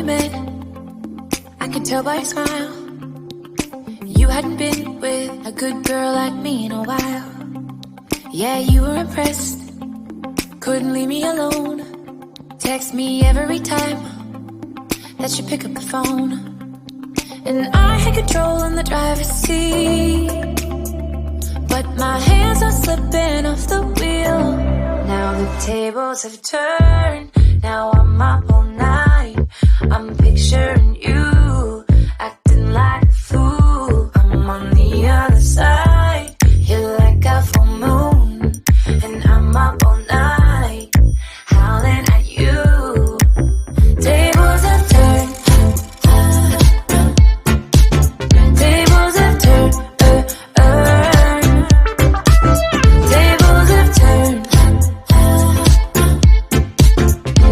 met, I could tell by your smile you hadn't been with a good girl like me in a while. Yeah, you were impressed, couldn't leave me alone. Text me every time that you pick up the phone. And I had control in the driver's seat, but my hands are slipping off the wheel. Now the tables have turned, now I'm up all night. I'm picturing you, acting like a fool. I'm on the other side, you're like a full moon, and I'm up all night, howling at you. Tables have turned, tables have turned, tables have turned,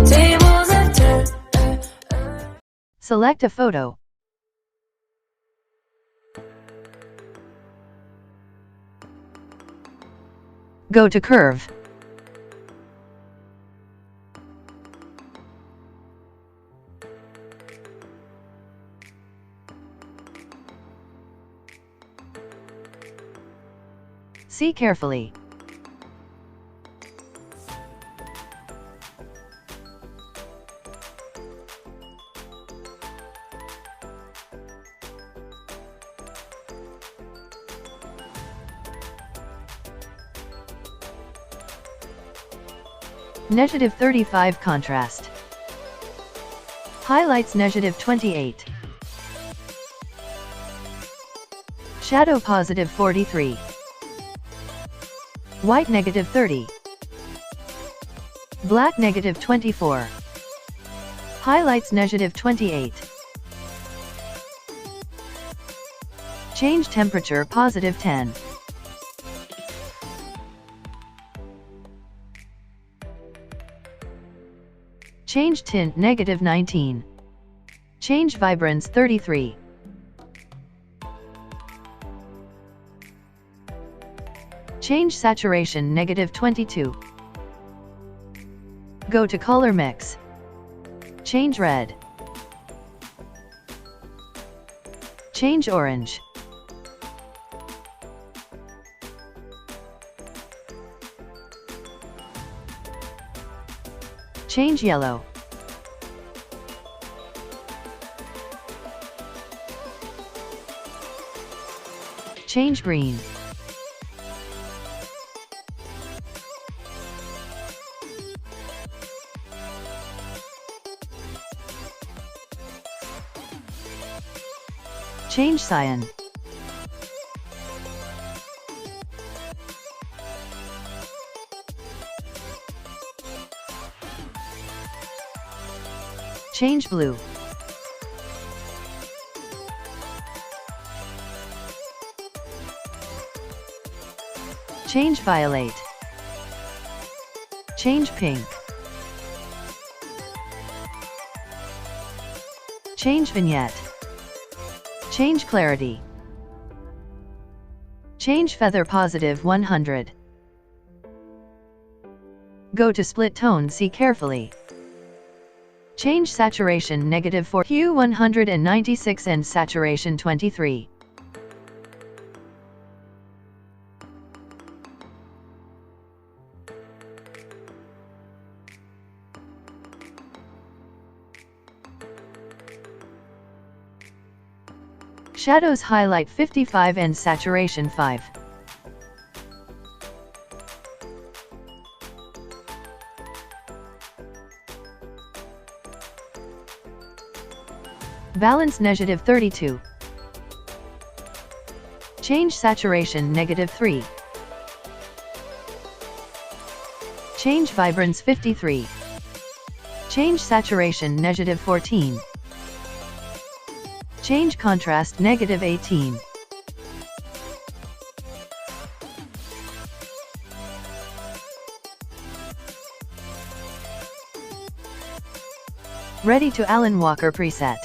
tables have turned. Select a photo. Go to Curve. See carefully. Negative 35 contrast. Highlights negative 28. Shadow positive 43. White negative 30. Black negative 24. Highlights negative 28. Change temperature positive 10. Change tint negative 19. Change vibrance 33. Change saturation negative 22. Go to color mix. Change red. Change orange. Change yellow. Change green. Change cyan. Change blue. Change violet. Change pink. Change vignette. Change clarity. Change feather positive 100. Go to split tone, see carefully. Change saturation negative 4, hue 196 and saturation 23. Shadows highlight 55 and saturation 5. Balance negative 32. Change saturation negative 3. Change vibrance 53. Change saturation negative 14. Change contrast negative 18. Ready to Alan Walker preset.